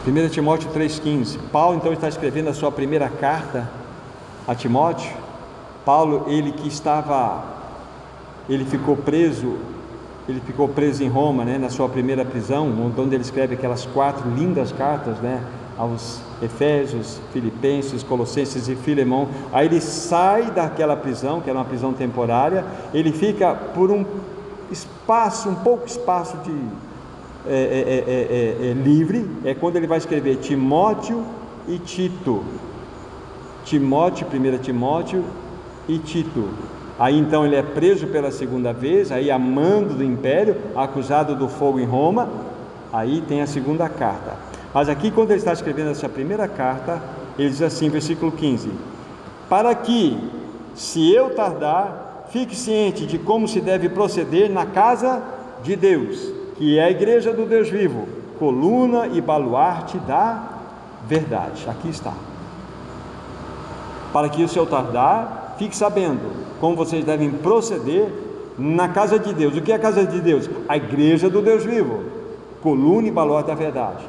1 Timóteo 3,15. Paulo então está escrevendo a sua primeira carta a Timóteo. Paulo, ele ficou preso em Roma, né, na sua primeira prisão, onde ele escreve aquelas 4 lindas cartas, né, aos Efésios, Filipenses, Colossenses e Filemão. Aí ele sai daquela prisão, que era uma prisão temporária, ele fica por um pouco espaço livre, é quando ele vai escrever Timóteo e Tito. 1 Timóteo e Tito. Aí então ele é preso pela segunda vez, aí a mando do império, acusado do fogo em Roma. Aí tem a segunda carta. Mas aqui, quando ele está escrevendo essa primeira carta, ele diz assim, versículo 15: para que, se eu tardar, fique ciente de como se deve proceder na casa de Deus, que é a igreja do Deus vivo, coluna e baluarte da verdade. Aqui está. Para que, se eu tardar, fique sabendo como vocês devem proceder na casa de Deus. O que é a casa de Deus? A igreja do Deus vivo, coluna e baluarte da verdade.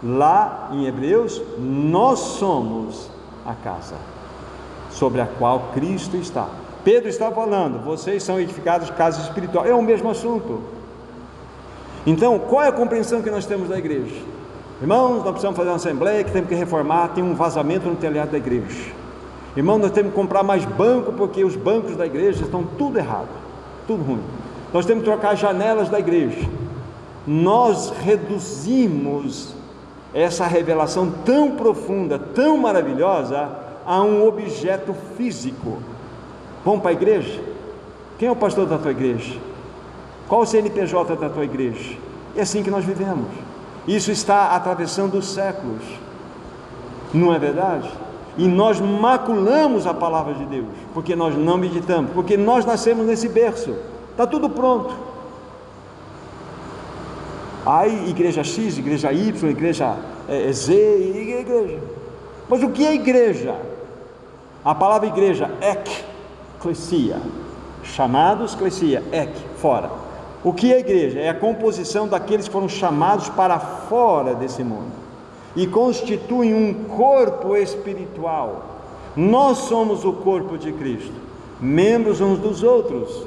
Lá em Hebreus, nós somos a casa sobre a qual Cristo está. Pedro está falando, vocês são edificados casa espiritual. É o mesmo assunto. Então, qual é a compreensão que nós temos da igreja? Irmãos, nós precisamos fazer uma assembleia, que temos que reformar, tem um vazamento no telhado da igreja. Irmão, nós temos que comprar mais banco, porque os bancos da igreja estão tudo errado, tudo ruim. Nós temos que trocar as janelas da igreja. Nós reduzimos essa revelação tão profunda, tão maravilhosa, a um objeto físico. Vamos para a igreja? Quem é o pastor da tua igreja? Qual o CNPJ da tua igreja? É assim que nós vivemos. Isso está atravessando os séculos, não é verdade? E nós maculamos a palavra de Deus, porque nós não meditamos, porque nós nascemos nesse berço, está tudo pronto. Aí igreja X, igreja Y, igreja Z, igreja. Mas o que é igreja? A palavra igreja, ekklesia, chamados, klesia, fora. O que é igreja? É a composição daqueles que foram chamados para fora desse mundo e constituem um corpo espiritual. Nós somos o corpo de Cristo, membros uns dos outros.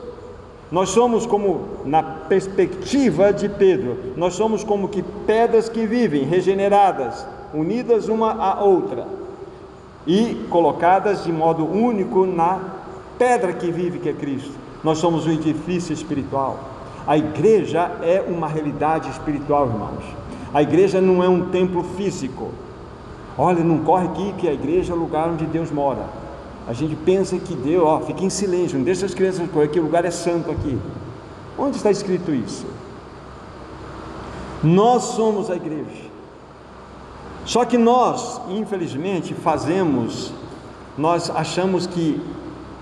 Nós somos como, na perspectiva de Pedro, nós somos como que pedras que vivem, regeneradas, unidas uma à outra e colocadas de modo único na pedra que vive, que é Cristo. Nós somos um edifício espiritual. A igreja é uma realidade espiritual, irmãos. A igreja não é um templo físico. Olha, não corre aqui, que a igreja é o lugar onde Deus mora. A gente pensa que Deus, fica em silêncio, não deixa as crianças correr, que o lugar é santo aqui. Onde está escrito isso? Nós somos a igreja. Só que nós, infelizmente, nós achamos que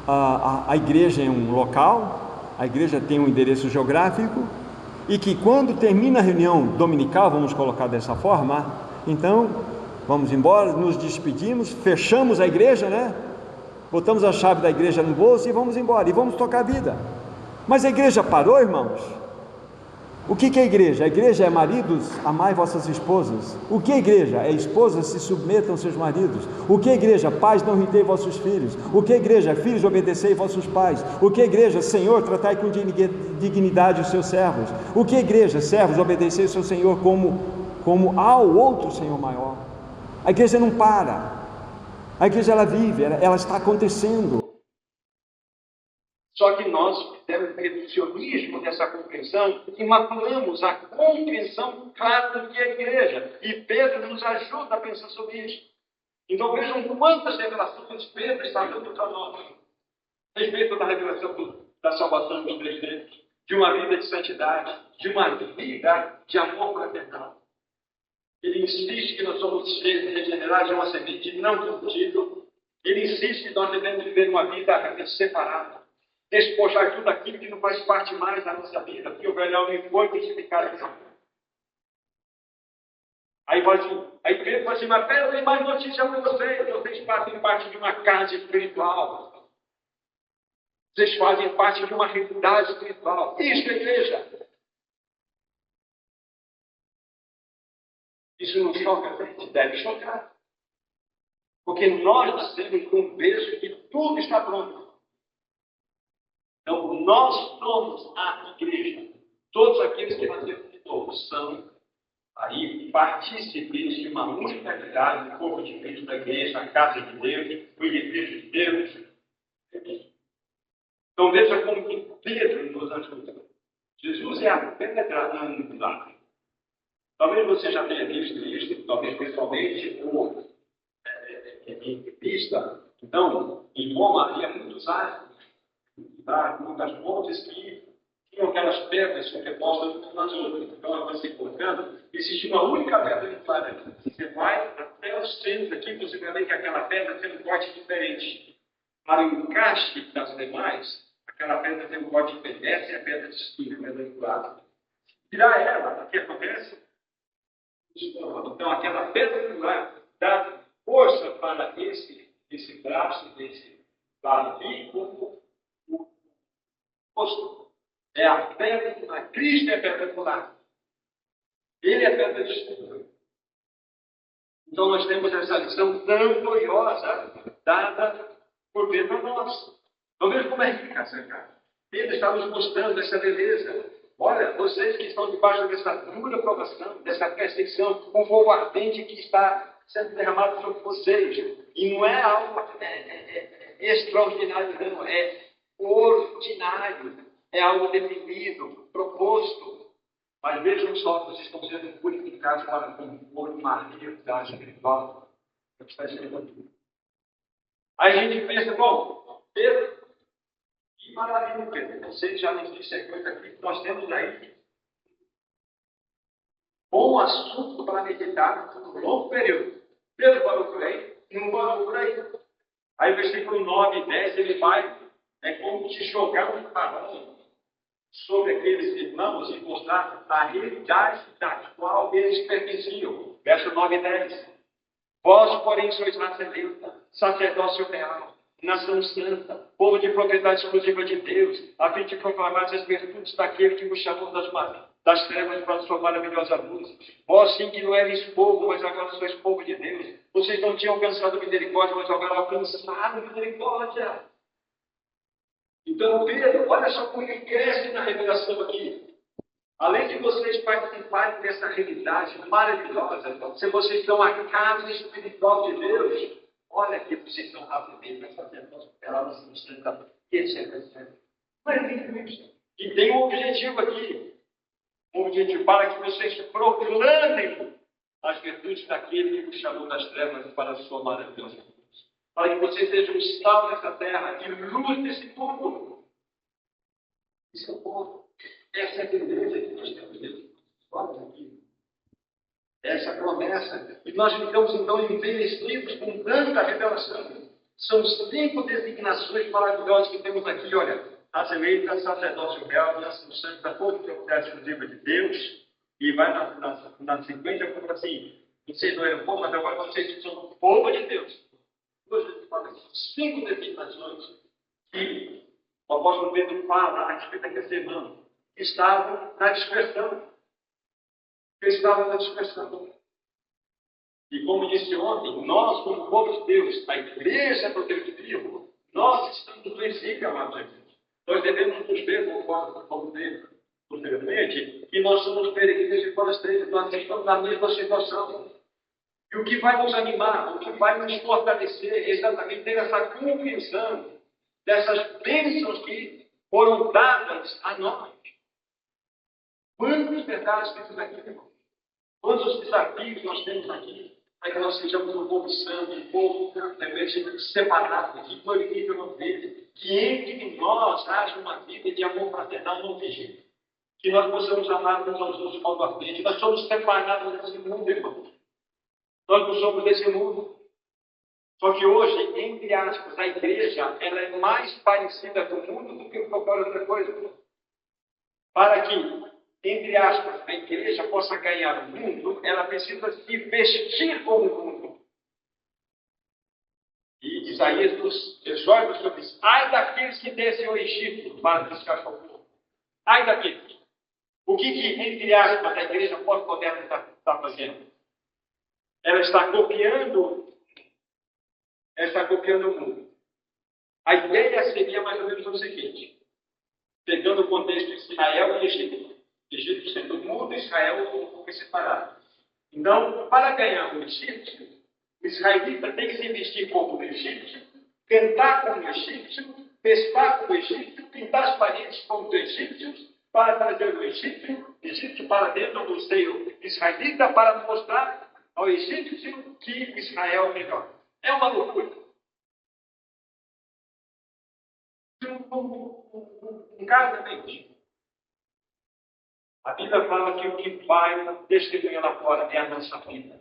a igreja é um local, a igreja tem um endereço geográfico, e que quando termina a reunião dominical, vamos colocar dessa forma, então vamos embora, nos despedimos, fechamos a igreja, né? Botamos a chave da igreja no bolso e vamos embora, e vamos tocar a vida. Mas a igreja parou, irmãos? O que é a igreja? A igreja é: maridos, amai vossas esposas. O que é a igreja? É: esposas, se submetam aos seus maridos. O que é a igreja? Pais, não irritei vossos filhos. O que é a igreja? Filhos, obedecei vossos pais. O que é a igreja? Senhor, tratai com dignidade os seus servos. O que é a igreja? Servos, obedecei o seu Senhor como ao outro Senhor maior. A igreja não para. A igreja, ela vive, ela está acontecendo. Só que nós fizemos reducionismo dessa compreensão e maculamos a compreensão clara do que é a igreja. E Pedro nos ajuda a pensar sobre isso. Então vejam quantas revelações Pedro está dando para nós a respeito da revelação da salvação dos crentes, de uma vida de santidade, de uma vida de amor fraternal. Ele insiste que nós somos regenerados de uma semente não corruptível. Ele insiste que nós devemos viver uma vida separada, despojar tudo aquilo que não faz parte mais da nossa vida, porque o velho homem foi crucificado. Aí Pedro fala assim: mas Pedro, tem mais notícia para vocês fazem parte de uma casa espiritual, vocês fazem parte de uma realidade espiritual. Isso é igreja. Isso não choca a gente? Deve chocar. Porque nós nascemos com um berço que tudo está pronto. Então, nós somos a igreja. Todos aqueles que nasceram de novo são aí partícipes de uma única realidade, do corpo de Cristo, da igreja, a casa de Deus, o edifício de Deus. Então, veja como que Pedro nos ajuda. Jesus é a pedra angular. Talvez você já tenha visto isso, talvez pessoalmente, ou em vista. Então, em Roma havia muitos árvores, muitas pontes que tinham aquelas pedras sobrepostas umas nas outras. Então, elas vão se encontrando. Existe uma única pedra no planeta. Você vai até o centro aqui, você vai ver que aquela pedra tem um corte diferente. Para o encaixe das demais, aquela pedra tem um corte diferente. Essa é a pedra de espinho, a pedra angular. Tirar ela, o que acontece? Então, aquela pedra angular dá força para esse braço, desse lado aqui, como o rosto. É a pedra angular. Cristo é a pedra angular. Ele é a pedra de estudo. Então, nós temos essa lição tão gloriosa dada por Pedro a nós. Então, veja como é rica essa cara. Pedro está nos mostrando essa beleza. Olha, vocês que estão debaixo dessa dura provação, dessa perseguição, um fogo ardente que está sendo derramado sobre vocês. E não é algo extraordinário, não. É ordinário. É algo definido, proposto. Mas vejam só, vocês estão sendo purificados para um ouro marinho da espiritual. Está escrito aqui. Aí a gente pensa, bom, Pedro, que maravilha, Pedro. Vocês já nos disseram coisa aqui que nós temos aí. Bom assunto para meditar por um longo período. Pedro parou por aí, não parou por aí. Aí o versículo 9 e 10, ele vai, é como se jogar um farol sobre aqueles irmãos e mostrar a realidade da qual eles pertenciam. Verso 9 e 10. Vós, porém, sois raça eleita, sacerdócio real, nação santa, povo de propriedade exclusiva de Deus, a fim de proclamar as virtudes daquele que vos chamou das trevas para a sua maravilhosa luz. Vós, sim, que não eres povo, mas agora sois povo de Deus. Vocês não tinham alcançado misericórdia, mas agora alcançaram misericórdia. Então, Pedro, olha só como ele cresce na revelação aqui. Além de vocês participarem dessa realidade maravilhosa, se vocês estão a casa espiritual de Deus, olha que vocês estão rapidamente nessa palavras etc. E tem um objetivo aqui. Um objetivo para que vocês proclamem as virtudes daquele que vos chamou das trevas para a sua maravilhosa luz. Para que vocês sejam sal dessa terra e luz desse mundo. Isso é o povo. Essa é a beleza que nós temos dentro. Olha aqui. Essa promessa. E nós ficamos então envelhecidos com tanta revelação. São 5 designações maravilhosas que temos aqui. Olha, as eleitas, sacerdócio real, nação santa, povo de propriedade exclusiva de Deus. E vai na sequência como assim: vocês não eram povo, mas agora vocês são povo de Deus. Hoje a gente fala aqui 5 designações que o apóstolo Pedro fala a respeito daquele sermão. Estavam na dispersão. Estavam na dispersão. E como disse ontem, nós, como povo de Deus, a igreja do Deus vivo, nós estamos no exílio, amados. Nós devemos nos ver conforme como Deus, posteriormente, e nós somos peregrinos e forasteiros, nós estamos na mesma situação. E o que vai nos animar, o que vai nos fortalecer, é exatamente ter essa compreensão dessas bênçãos que foram dadas a nós. Quantas verdades temos aqui, irmão? Quantos desafios nós temos aqui para que nós sejamos um povo santo, um povo separado, que glorifique o nome dele, que entre nós haja uma vida de amor fraternal não fingido, que nós possamos amar uns aos outros como a frente. Nós somos separados desse mundo, irmão. Nós não somos desse mundo. Só que hoje, entre aspas, a igreja ela é mais parecida com o mundo do que qualquer outra coisa. Para que entre aspas, a igreja possa ganhar o mundo, ela precisa se vestir como o mundo. E Isaías nos exorta sobre isso. Ai daqueles que descem ao Egito para buscar socorro. Ai daqueles. O que entre aspas, a igreja pós-moderna está fazendo? ela está copiando o mundo. A ideia seria mais ou menos o seguinte, pegando o contexto de Israel e Egito. Egito sendo o mundo, Israel um pouco separado. Então, para ganhar o egípcio, o israelita tem que se vestir como o egípcio, cantar como o egípcio, pescar como o egípcio, pintar as paredes como os egípcios, para trazer o egípcio para dentro do seio israelita, para mostrar ao egípcio que Israel é melhor. É uma loucura. Um caso também. A Bíblia fala que o que vai testemunhar lá fora é a nossa vida.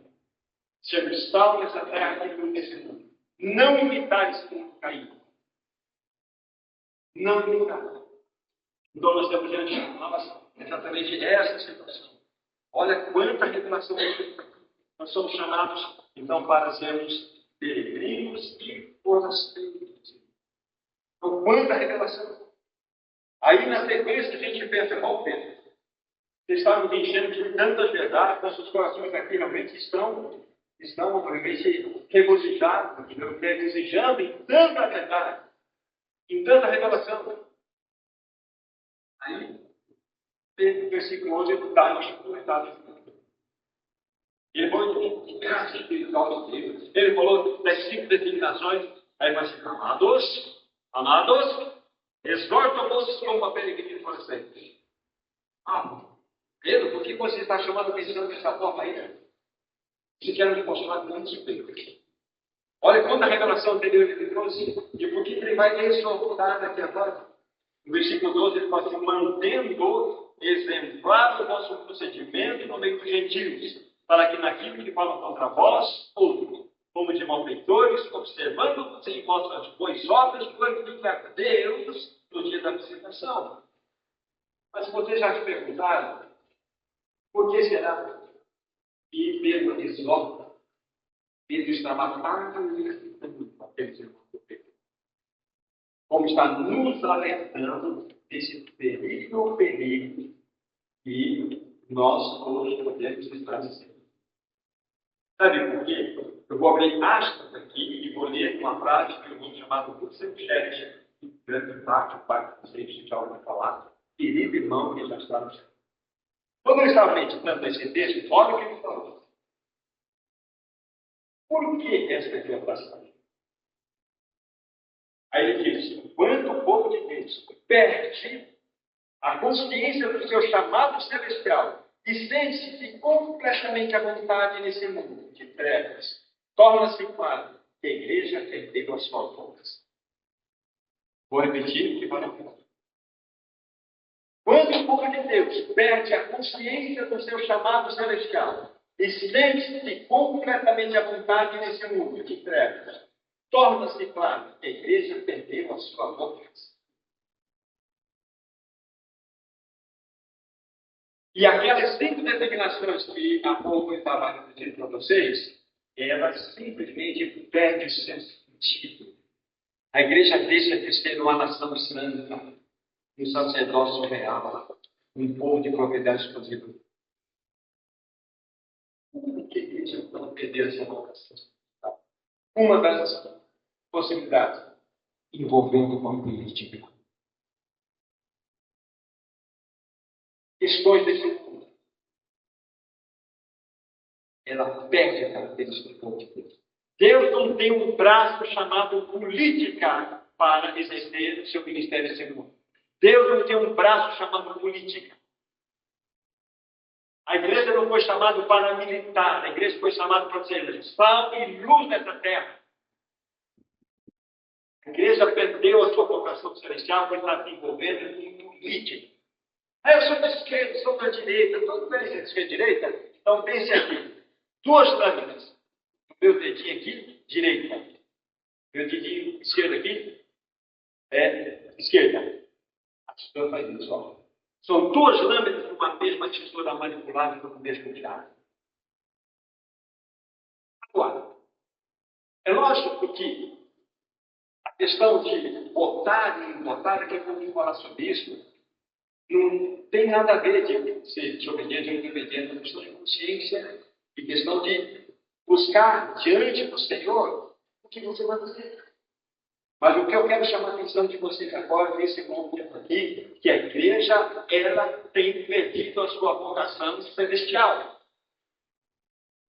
Sermos sal nessa terra e no testemunho. Não imitar esse mundo caído. Não imitar. Então nós temos diante de nós exatamente essa situação. Olha quanta revelação nós somos chamados, então, para sermos peregrinos e forasteiros. Então, quanta revelação. Aí, na sequência, a gente pensa, bom, Pedro, vocês estavam me enchendo de tantas verdades, nossos corações aqui realmente estão realmente regozijados, regozijando em tanta verdade, em tanta revelação. Aí, o versículo 11, ele dá nos comentários. Ele falou de graça espiritual de Deus. Ele falou das 5 designações. Aí vai ser amados, exortam-vos como a peregrino para sempre. Pedro, por que você está chamando a atenção dessa forma aí? Você quer nos mostrar muito respeito. Olha quanta revelação anterior ele trouxe e por que ele vai exortar aqui agora. No versículo 12 ele fala assim, mantendo exemplar o vosso procedimento no meio dos gentios, para que naquilo que falam contra vós, outros, como de malfeitores, observando-vos em vossas boas obras, glorificar a Deus no dia da visitação. Mas vocês já se perguntaram, por que será que Pedro exorta? Pedro está matando aqueles irmãos do Pedro. Como está nos alertando desse terrível perigo que nós hoje podemos estar dizendo. Sabe por quê? Eu vou abrir aspas aqui e vou ler uma frase que eu vou chamar do Russell Shedd, grande parte, o pai de vocês já ouviu falar, querido irmão que já está no céu. Quando ele estava meditando nesse texto, olha o que ele falou. Por que essa exortação? Aí ele diz, quando o povo de Deus perde a consciência do seu chamado celestial e sente-se completamente à vontade nesse mundo de trevas, torna-se claro que a igreja perdeu a sua voz. Vou repetir o que vai acontecer. Quando o povo de Deus perde a consciência do seu chamado celestial e sente-se completamente à vontade nesse mundo de trevas, torna-se claro que a igreja perdeu a sua voz. E aquelas 5 designações que há pouco eu estava dizendo para vocês, elas simplesmente perdem o seu sentido. A igreja deixa de ser uma nação santa, um sacerdócio real, um povo de propriedade exclusiva. Por que a igreja não perder essa vocação? Uma das possibilidades, envolvendo com a política. Questões desse mundo. Ela perde a característica do povo de Deus. Deus não tem um braço chamado política para exercer o seu ministério nesse mundo. Deus não tem um braço chamado política. A igreja não foi chamada para militar, a igreja foi chamada para ser sal e luz nessa terra. A igreja perdeu a sua vocação celestial por estar se envolvendo em política. Eu sou da esquerda, sou da direita, todo mundo é de direita. Então pense aqui, 2 lâminas. Meu dedinho aqui, direita. Meu dedinho esquerdo aqui, esquerda. A tesoura faz isso, ó. São 2 lâminas de uma mesma tesoura manipulada pelo mesmo diabo. Agora, é lógico que a questão de votar e não votar, que eu vou falar sobre isso, não tem nada a ver de ser desobediente ou desobediente, é uma questão de consciência e questão de buscar diante do Senhor o que você vai fazer. Mas o que eu quero chamar a atenção de vocês agora, nesse momento aqui, que a igreja, ela tem perdido a sua vocação celestial.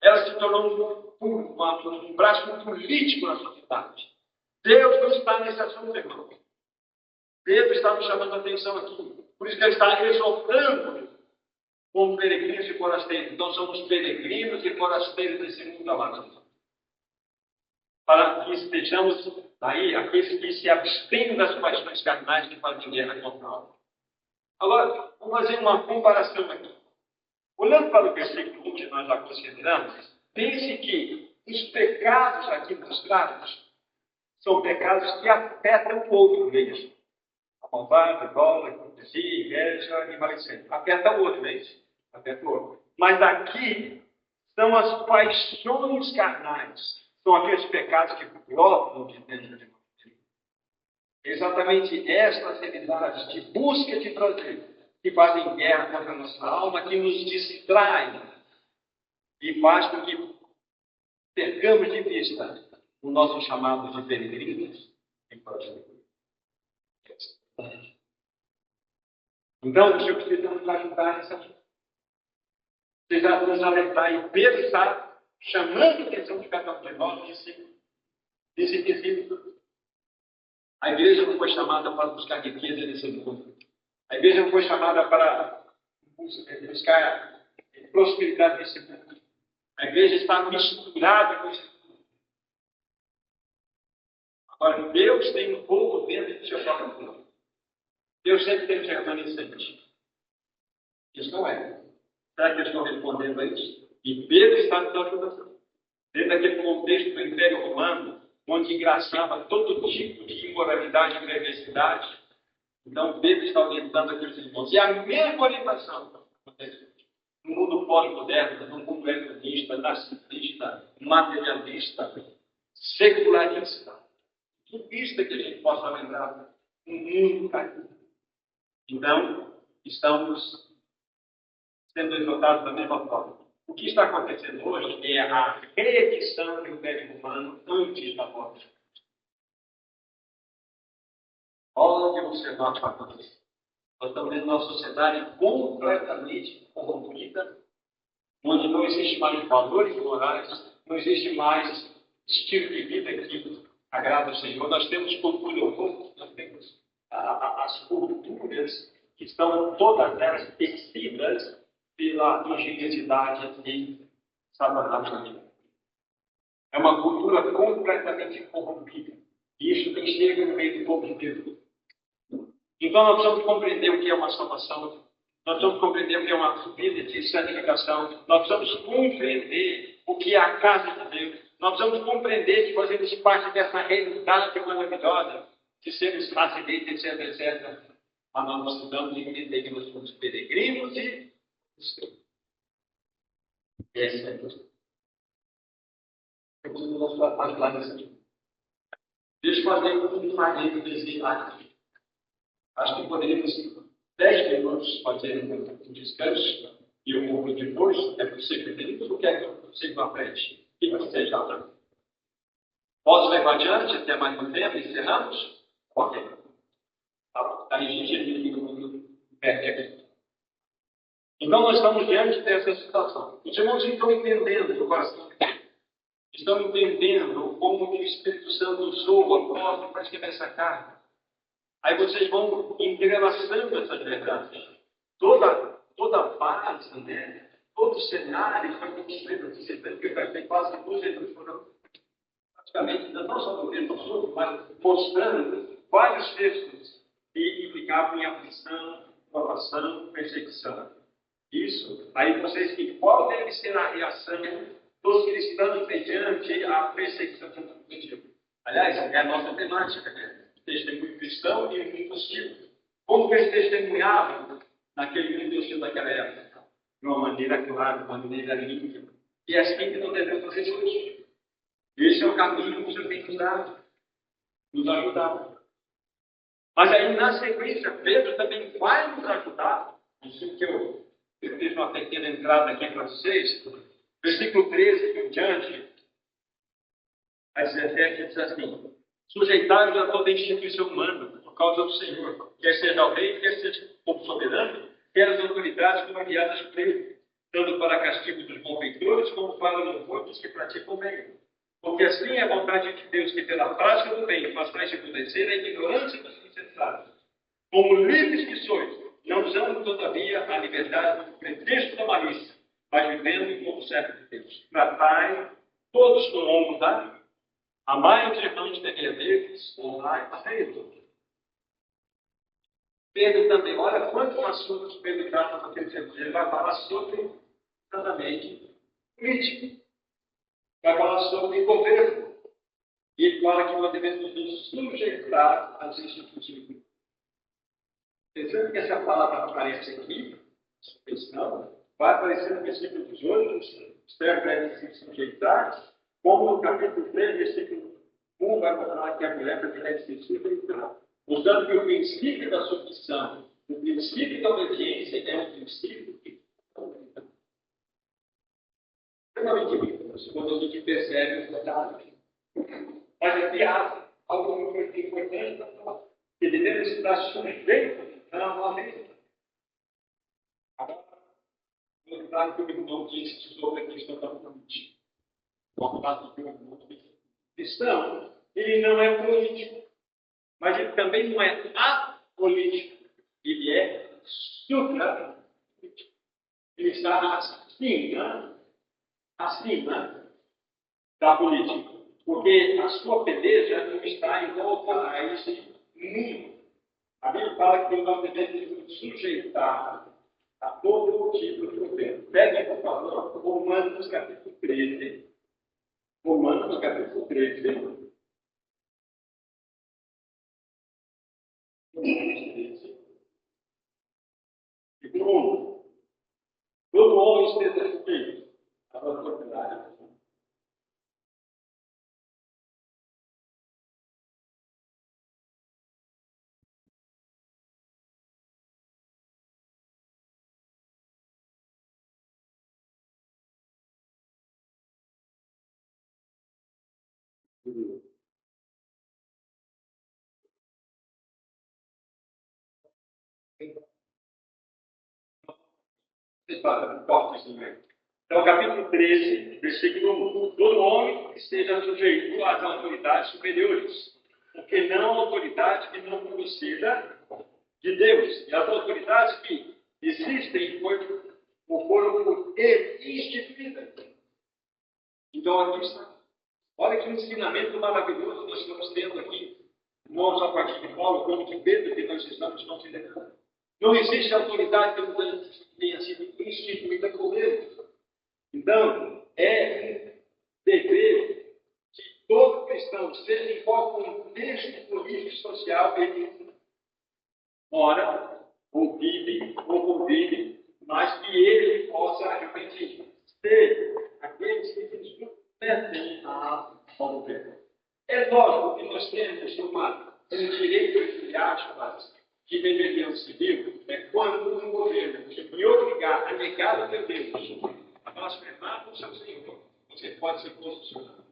Ela se tornou um braço político na sociedade. Deus não está nesse assunto, irmão. Pedro está nos chamando a atenção aqui. Por isso que ele está exortando como peregrinos e forasteiros. Nós somos peregrinos e forasteiros desse mundo amado. Para que estejamos daí aqueles que se abstêm das paixões carnais que fazem guerra contra nós. Agora, vamos fazer uma comparação aqui. Olhando para o versículo 1 que nós já consideramos, pense que os pecados aqui mostrados são pecados que afetam o outro mesmo. A maldade, a dólar, a hipocrisia, inveja e malicência. Afeta o outro mesmo. Afeta o outro. Mas aqui são as paixões carnais. São aqueles pecados que brotam de dentro de nós. Exatamente estas atividades de busca de prazer que fazem guerra contra a nossa alma, que nos distraem e faz com que percamos de vista o nosso chamado de peregrinos e forasteiros. Então, o Senhor precisa nos ajudar nessa vida. Precisa nos alertar. E Pedro está chamando a atenção de cada um de nós nesse quesito. A igreja não foi chamada para buscar riqueza nesse mundo. A igreja não foi chamada para buscar prosperidade nesse mundo. A igreja está misturada com esse mundo. Agora, Deus tem um povo dentro do seu próprio povo. Deus sempre tem que ser remanescente. Isso não é. Será que eles estão respondendo a isso? E Pedro está nos ajudando. Dentro daquele contexto do Império Romano, onde engraçava todo tipo de imoralidade e perversidade. Então, Pedro está orientando aqueles irmãos. E a mesma orientação acontece no mundo pós-moderno, no mundo hedonista, narcisista, materialista, secularista. Tudo isso que a gente possa lembrar. Um mundo caído. Então, estamos sendo exortados da mesma forma. O que está acontecendo hoje é a reedição do Império Romano antes da morte. Olha o cenário que está acontecendo. Nós estamos vendo uma sociedade completamente corrompida, onde não existe mais valores morais, não existe mais estilo de vida que agrada ao Senhor. Nós temos cultura oculta, nós temos as culturas que estão todas elas tecidas pela ingenuidade de Satanás na vida. É uma cultura completamente corrompida. E isso tem chega no meio do povo de Deus. Então nós precisamos compreender o que é uma salvação. Nós precisamos compreender o que é uma vida de santificação. Nós precisamos compreender o que é a casa de Deus. Nós precisamos compreender que fazemos parte dessa realidade maravilhosa de sermos facilmente, etc, etc. Mas nós precisamos entender que nós somos peregrinos e essa é a questão. Eu preciso ajudar nisso aqui. Deixa eu fazer um parênteses aqui. Acho que poderíamos 10 minutos fazer um descanso e eu vou depois. É possível que o que é que eu consigo na frente? O que você já está? Posso levar adiante até mais um tempo? Encerramos? Ok. Tá. Aí a gente perde aqui. Então, nós estamos diante dessa situação. Os irmãos estão entendendo do coração de Deus. Estão entendendo como que o Espírito Santo usou o apóstolo para escrever essa carta. Aí vocês vão entrelaçando essas verdades. Toda a base, né? Todo o cenário foi construído. Vocês veem que vai ter quase 12 anos foram praticamente, não só no mesmo assunto, mas mostrando vários textos que implicavam em aflição, provação, perseguição. Isso, aí vocês que qual deve ser a reação dos cristãos mediante a perseguição do. Aliás, é a nossa temática, né? Testemunho cristão e mundo hostil. Como que eles testemunhavam naquele mundo hostil daquela época? De uma maneira clara, de uma maneira limpa. E é assim que nós devemos fazer hoje. Esse é o caminho que o Senhor tem nos ajudar. Mas aí, na sequência, Pedro também vai nos ajudar. Isso que eu fiz uma pequena entrada aqui para vocês. Versículo 13 em diante, a 17 diz assim: sujeitai-vos a toda instituição humana, por causa do Senhor, quer seja o rei, quer seja o povo soberano, quer as autoridades como enviadas por ele, tanto para castigo dos malfeitores, como para louvor dos que praticam o bem. Porque assim é a vontade de Deus, que pela prática do bem façais reconhecer a ignorância dos insensatos. Como livres que sois, não usando todavia a liberdade do pretexto da malícia, mas vivendo como servos de Deus. Tratai todos com honra, amai os irmãos, temei a Deus, honrai a Deus. Pedro também, olha quantos assuntos Pedro trata naquele tempo. Ele vai falar sobre casamento político, vai falar sobre governo, e ele fala que nós devemos nos sujeitar às instituições. Pensando que essa palavra aparece aqui, questão, vai aparecer no versículo 18, espero que deve se sujeitar, como no capítulo 3, versículo 1, vai falar que a mulher deve se sujeitar. Mostrando que o princípio da submissão, o princípio da obediência é um princípio que extremamente importante quando a gente percebe os detalhes. Mas aqui há algo muito importante para falar, que devemos estar sujeitos à lei. No caso que o irmão disse sobre a questão da política. No caso que o irmão disse, cristão, ele não é político, mas ele também não é apolítico. Ele é suprapolítico. Ele está acima da política. Porque a sua peleja não está em volta a esse mundo. A Bíblia fala que nós devemos nos sujeitar a todo tipo de governo. Peguem, por favor, Romanos capítulo 13. Romanos capítulo 13. E Bruno, todo homem esteja sujeito à autoridade. Então, capítulo 13, versículo 1. Todo homem esteja sujeito às autoridades superiores, porque não a autoridade que não proceda de Deus. E as autoridades que existem foram por ele instituídas. Então, aqui está. Olha que ensinamento maravilhoso nós estamos tendo aqui, não só a partir de Paulo, como de Pedro, que nós estamos considerando. Não existe autoridade que tenha sido instituída por ele. Então, é dever de todo cristão, seja em qual contexto político e social ele mora, ou vive, ou convive, mas que ele possa realmente ser aqueles que se submetem ao governo. É lógico que nós temos um direito, entre aspas, que deveríamos seguir, quando um governo me obrigar a negar o meu Deus, a blasfemar o seu Senhor, você pode se posicionar.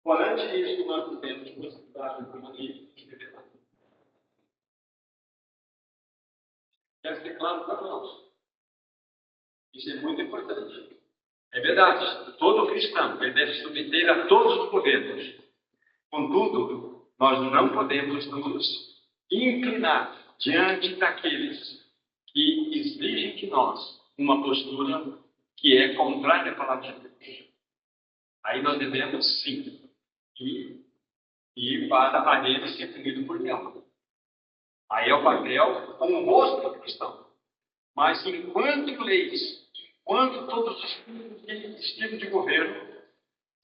Porante isso, nós devemos considerar uma lei de liberdade. Quero ser claro para nós. Isso é muito importante. É verdade, todo cristão ele deve submeter a todos os governos. Contudo, nós não podemos nos inclinar diante daqueles que exigem de nós uma postura que é contrária à palavra de Deus. Aí nós devemos, sim, ir para a maneira de ser punido por Deus. Aí é o papel honroso do cristão. Mas enquanto leis, enquanto todos os estilos de governo,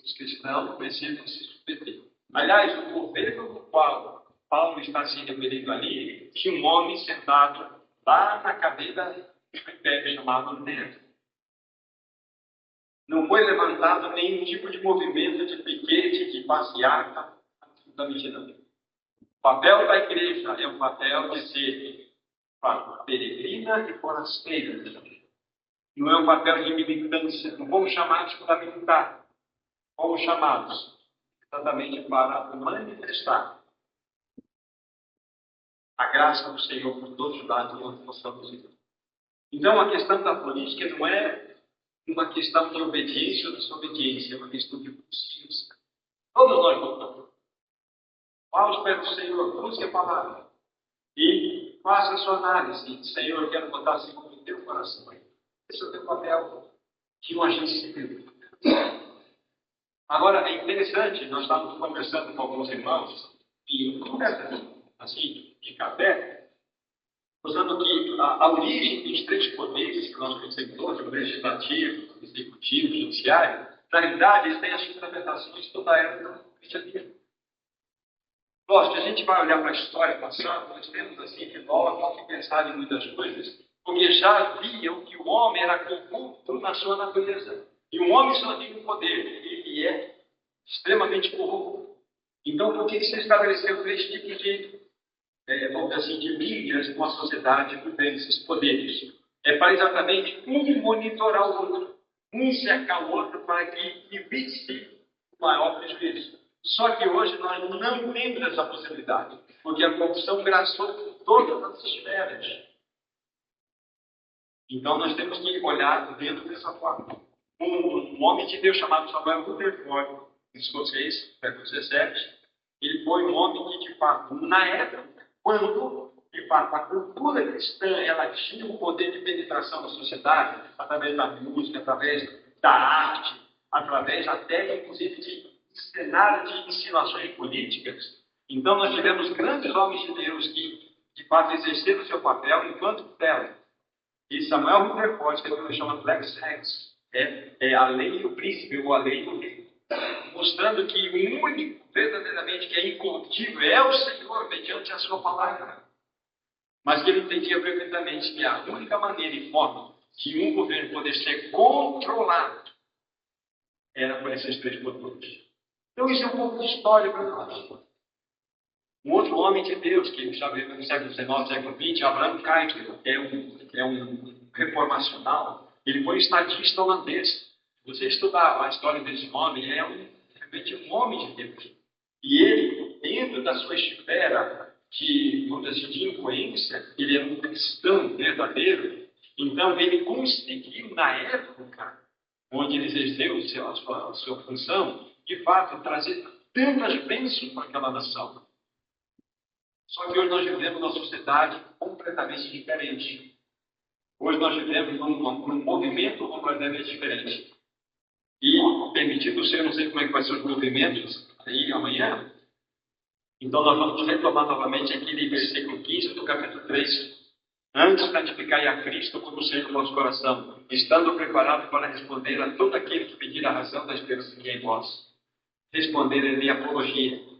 os cristãos precisam se submeter. Aliás, o governo do qual Paulo está se referindo ali, tinha um homem sentado lá na cadeira do império chamado Nero. Não foi levantado nenhum tipo de movimento de piquete, de passeata, absolutamente não. O papel da igreja é o papel de ser peregrina e forasteira. Não é um papel de militância, não vamos chamar de militar. fomos chamados exatamente para manifestar a graça do Senhor por todos os lados onde possamos ir. Então, a questão da política não é uma questão de obediência ou desobediência, é uma questão de consciência. Todos nós voltamos. Vamos para o Senhor, busque a palavra e faça a sua análise. Senhor, eu quero botar assim como o teu coração. Esse é o teu papel de um agente civil. Agora, é interessante, nós estávamos conversando com alguns irmãos, e conversa assim, de café, mostrando que a origem dos três poderes que nós concebemos, o legislativo, o executivo, o judiciário, na realidade, eles têm as fundamentações toda a era do cristianismo. Lógico, a gente vai olhar para a história passada, nós temos assim, filósofos que pensaram em muitas coisas, porque já viam que o homem era corrupto na sua natureza. E o homem só tem um poder, ele é extremamente corrupto. Então, por que se estabeleceu três tipos de, vamos dizer assim, de mídias com a sociedade por ter esses poderes? É para exatamente um monitorar o outro, um cercar o outro para que evite o maior prejuízo. Só que hoje nós não temos essa possibilidade, porque a corrupção graçou por todas as esferas. Então nós temos que olhar dentro dessa forma. Um homem de Deus chamado Samuel Rutherford, escocês, século XVII, ele foi um homem que, de fato, na época, quando, de fato, a cultura cristã ela tinha um poder de penetração na sociedade, através da música, através da arte, através até, inclusive, de cenário de insinuações políticas. Então, nós tivemos grandes homens de Deus que, de fato, exerceram o seu papel enquanto tutela. E Samuel Rutherford, que ele chama Lex Rex, é a lei do príncipe ou a lei do rei, mostrando que o único, verdadeiramente, que é incorruptível é o Senhor, mediante a sua palavra. Mas que ele entendia perfeitamente que a única maneira e forma de um governo poder ser controlado era por esses três poderes. Então, isso é um pouco de história para nós. Um outro homem de Deus, que já veio no século XIX, século XX, Abraham Kuyper, que é um reformacional, ele foi um estadista holandês. Você estudar a história desse homem, ele é realmente um homem de Deus. E ele, dentro da sua esfera de, vamos dizer assim, de influência, ele era um cristão verdadeiro. Então, ele conseguiu, na época onde ele exerceu a sua função, de fato, trazer tantas bênçãos para aquela nação. Só que hoje nós vivemos numa sociedade completamente diferente. Hoje nós vivemos num movimento completamente diferente. E, permitido ser, não sei como é que vai ser os movimentos aí amanhã, então nós vamos retomar novamente aquele versículo 15 do capítulo 3. Antes, santificai a Cristo como Senhor do vosso coração, estando preparado para responder a todo aquele que pedir a razão da esperança que é em vós. Responder em apologia.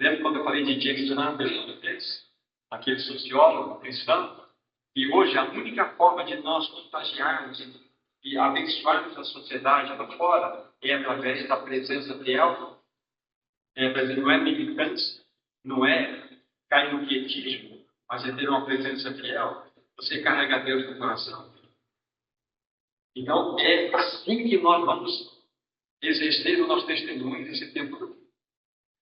Lembra quando eu falei de James Lambert, aquele sociólogo cristão? E hoje a única forma de nós contagiarmos e abençoarmos a sociedade lá fora é através da presença fiel. Não é militância, não é cair no quietismo, mas é ter uma presença fiel. Você carrega Deus no coração. Então, é assim que nós vamos exercer o nosso testemunho nesse tempo.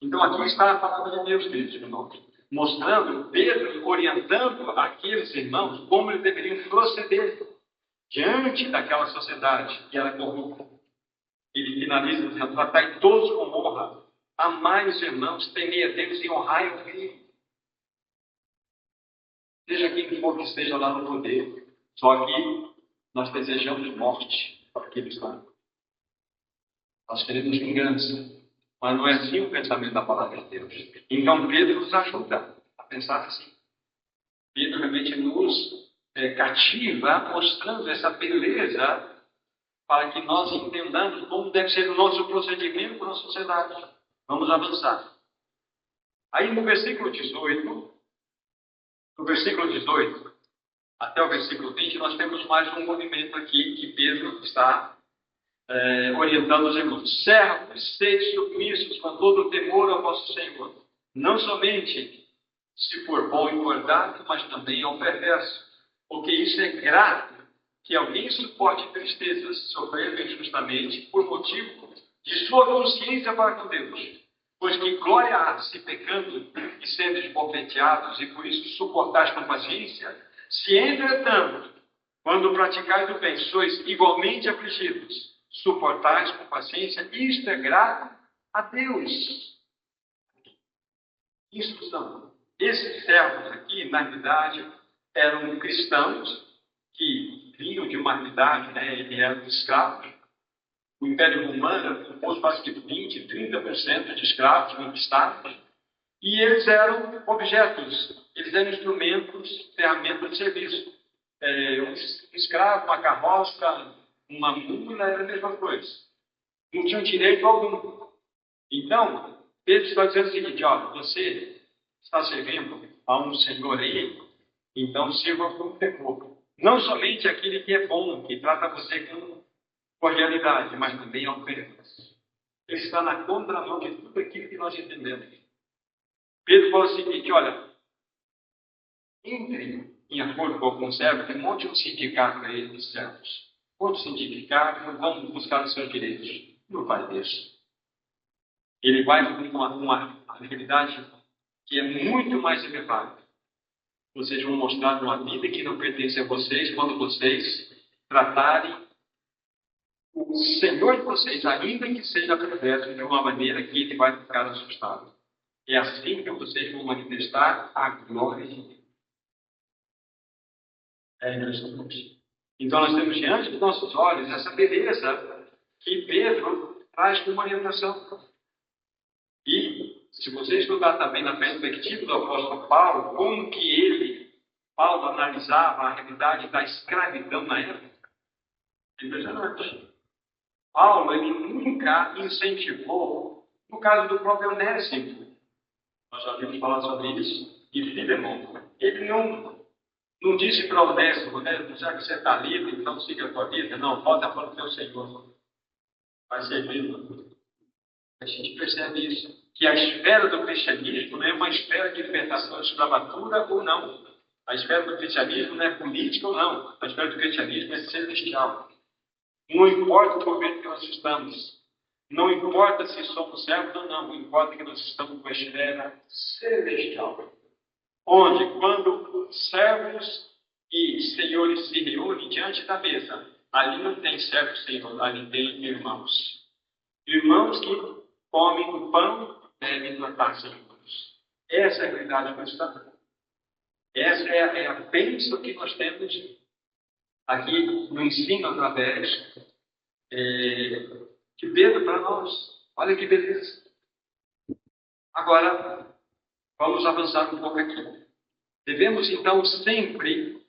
Então, aqui está a palavra de Deus, queridos irmãos, mostrando Pedro, orientando aqueles irmãos como eles deveriam proceder diante daquela sociedade que era corrupta. Ele finaliza dizendo: tratai todos com honra, amai os irmãos, temei a Deus e honrai o rei. Seja quem for que esteja lá no poder, só que nós desejamos morte para aqueles lá. Nós queremos vingança. Mas não é assim o pensamento da palavra de Deus. Então, Pedro nos ajuda a pensar assim. Pedro realmente nos cativa, mostrando essa beleza para que nós entendamos como deve ser o nosso procedimento na sociedade. Vamos avançar. Aí no versículo 18, até o versículo 20, nós temos mais um movimento aqui que Pedro está orientando os irmãos. Servos, sede submissos com todo o temor ao vosso Senhor. Não somente se for bom e cordato, mas também ao perverso. Porque isso é grato que alguém suporte tristezas, sofrendo injustamente, por motivo de de sua consciência para com Deus. Pois que glória há se pecando e sendo esbofeteados, e por isso suportais com paciência, se entretanto, quando praticais o bem, sois igualmente afligidos, suportais com paciência, isto é grato a Deus. Isso são. Esses servos aqui, na realidade, eram cristãos que vinham de uma realidade, eles eram escravos. O Império Romano era composto quase que 20%, 30% de escravos conquistados. E eles eram objetos, eles eram instrumentos, ferramentas de serviço. Um escravo, uma carroça, uma mula, era a mesma coisa. Não tinham direito algum. Então, Pedro está dizendo o seguinte: ó, você está servindo a um senhor aí, então sirva como temor. Não somente aquele que é bom, que trata você com cordialidade, mas também ofertas. Ele está na contramão de tudo aquilo que nós entendemos. Pedro fala o seguinte: olha, entre em acordo com algum servo, monte um sindicato para eles, servos. Monte um sindicato, vamos buscar os seus direitos. Não vai deixar. Ele vai com uma realidade que é muito mais elevada. Vocês vão mostrar uma vida que não pertence a vocês quando vocês tratarem o Senhor de vocês, ainda que seja perverso, de uma maneira que ele vai ficar assustado. É assim que vocês vão manifestar a glória de Deus. É impressionante. Então nós temos diante dos nossos olhos essa beleza que Pedro traz como orientação. E se você estudar também na perspectiva do apóstolo Paulo, como que Paulo analisava a realidade da escravidão na época, é impressionante. Paulo, ele nunca incentivou, no caso do próprio Onésimo, nós já vimos falar sobre isso, e Filemon, ele não disse para o Onésimo, já que você está livre, então siga a tua vida. Não, volta para o teu Senhor. Vai servir. A gente percebe isso. Que a esfera do cristianismo não é uma esfera de libertação de escravatura ou não. A esfera do cristianismo não é política ou não. A esfera do cristianismo é celestial. Não importa o governo que nós estamos. Não importa se somos servos ou não. Não importa que nós estamos com a esfera celestial. Onde, quando servos e senhores se reúnem diante da mesa, ali não tem servo e senhor, ali tem irmãos. Irmãos que comem o pão, bebem da taça de Deus. Essa é a realidade cristã. Essa é a bênção que nós temos aqui no ensino através de Pedro para nós. Olha que beleza. Agora, vamos avançar um pouco aqui. Devemos, então, sempre,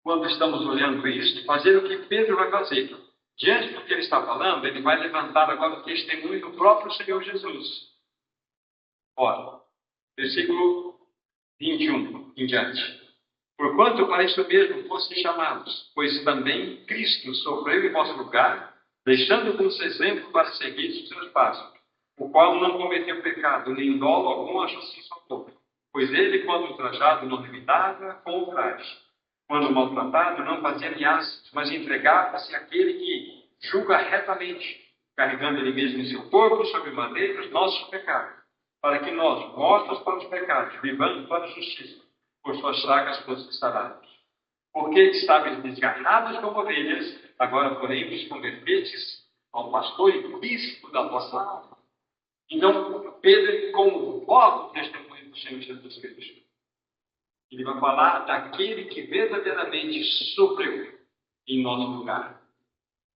quando estamos olhando para isso, fazer o que Pedro vai fazer. Diante do que ele está falando, ele vai levantar agora o testemunho do próprio Senhor Jesus. Ora, versículo 21 em diante. Porquanto para isso mesmo fossem chamados, pois também Cristo sofreu em vosso lugar, deixando-vos exemplo para seguir os seus passos, o qual não cometeu pecado, nem dolo algum a justiça alguma. Pois ele, quando ultrajado, não revidava com o traje. Quando maltratado, não fazia ameaças, mas entregava-se àquele que julga retamente, carregando ele mesmo em seu corpo sobre madeira os nossos pecados, para que nós, mortos para os pecados, vivamos para a justiça, por suas chagas fossem sarados. Porque estáveis desgarrados como ovelhas, agora, porém, vos convertestes ao pastor e bispo da vossa alma. Então, Pedro convoca o testemunho do Senhor Jesus Cristo. Ele vai falar daquele que verdadeiramente sofreu em nosso lugar.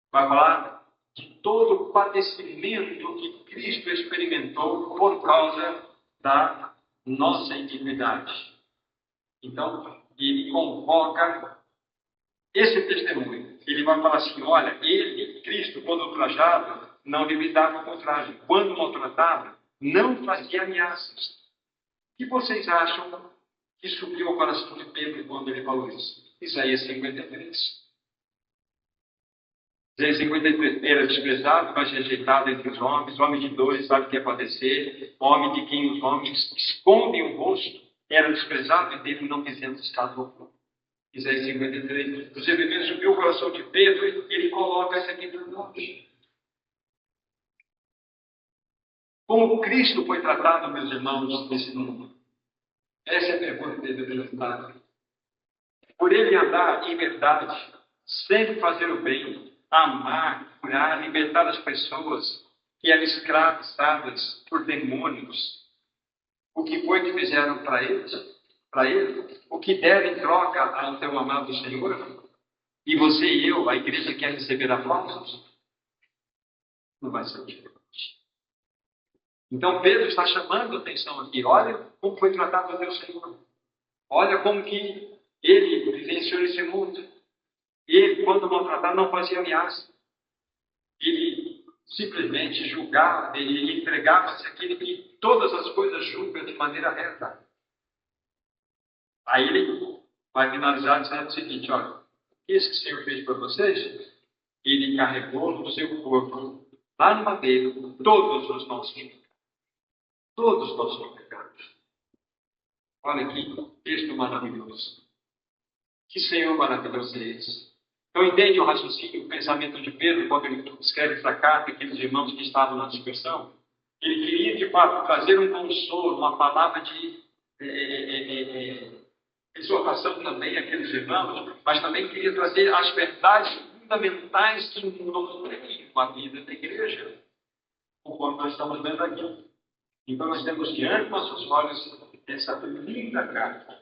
Vai falar de todo o padecimento que Cristo experimentou por causa da nossa iniquidade. Então, ele convoca esse testemunho. Ele vai falar assim: olha, ele, Cristo, quando ultrajado, não revidava com traje. Quando maltratado, não fazia ameaças. O que vocês acham que subiu ao coração de Pedro quando ele falou isso? Isaías 53. Isaías 53. Era desprezado, mas rejeitado entre os homens, homem de dores, sabe o que é padecer, homem de quem os homens escondem o rosto, era desprezado e dele não fizemos caso algum. Isaías 53. Inclusive, ele subiu o coração de Pedro e ele coloca isso aqui para nós. Como Cristo foi tratado, meus irmãos, nesse mundo? Essa é a pergunta que devemos fazer. Por ele andar em verdade, sempre fazer o bem, amar, curar, libertar as pessoas que eram escravizadas por demônios. O que foi que fizeram para eles? Para ele? O que deram em troca ao teu amado Senhor? E você e eu, a igreja, quer receber aplausos? Não vai ser diferente. Então Pedro está chamando a atenção aqui. Olha como foi tratado o teu Senhor. Olha como que ele vivenciou esse mundo. Ele, quando maltratado, não fazia ameaça. Ele simplesmente julgava, ele entregava-se àquele que todas as coisas julga de maneira reta. Aí ele vai finalizar dizendo o seguinte, olha, isso que o Senhor fez para vocês, ele carregou no seu corpo, lá no madeiro, todos os nossos pecados. Todos os nossos pecados. Olha que texto maravilhoso. Que Senhor maravilhoso é esse. Então entende o raciocínio, o pensamento de Pedro, quando ele escreve essa carta àqueles irmãos que estavam na dispersão? Ele queria, de fato, trazer um consolo, uma palavra de exortação também àqueles irmãos, mas também queria trazer as verdades fundamentais que norteiam a vida da igreja, conforme nós estamos vendo aqui. Então nós temos diante dos nossos olhos essa linda carta,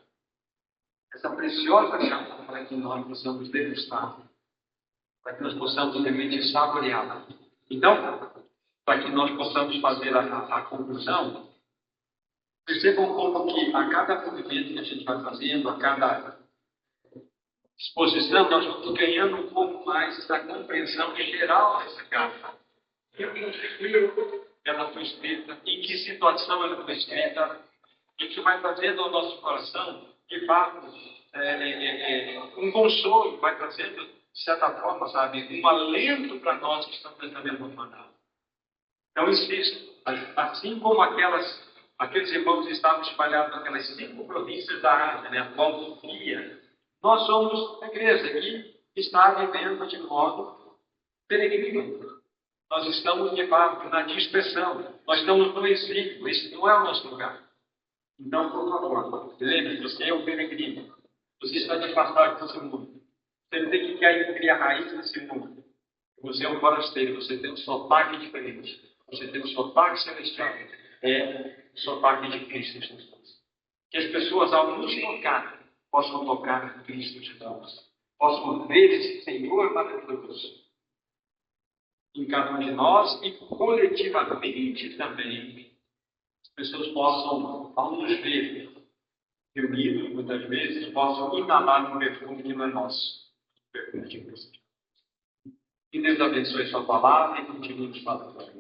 essa preciosa carta para que nós possamos degustar, para que nós possamos realmente saboreá-la. Então, para que nós possamos fazer a conclusão, percebam como que a cada movimento que a gente vai fazendo, a cada exposição, nós vamos ganhando um pouco mais da compreensão geral dessa carta. Ela foi escrita, em que situação ela foi escrita, e que vai trazendo ao nosso coração, de fato, um consolo, vai trazendo, de certa forma, sabe, um alento para nós que estamos nessa mesma jornada. Então, insisto, assim como aqueles irmãos que estavam espalhados naquelas 5 províncias da Ásia, né, a qual Sofia, nós somos a igreja que está vivendo de modo peregrino. Nós estamos, de fato, na dispersão. Nós estamos no exílio. Esse não é o nosso lugar. Então, por favor, lembre-se, você é um peregrino. Você está de passagem desse mundo. Você não tem que criar raiz nesse mundo. Você é um forasteiro. Você tem um sotaque diferente. Você tem um sotaque celestial. É o sotaque de Cristo Jesus. Que as pessoas, ao nos tocar, possam tocar Cristo Jesus. Possam ver esse Senhor maravilhoso em cada um de nós e coletivamente também. As pessoas possam, ao nos ver reunidos, muitas vezes, possam inalar um perfume que não é nosso. O perfume de Cristo. Que Deus abençoe a sua palavra e continue nos falando.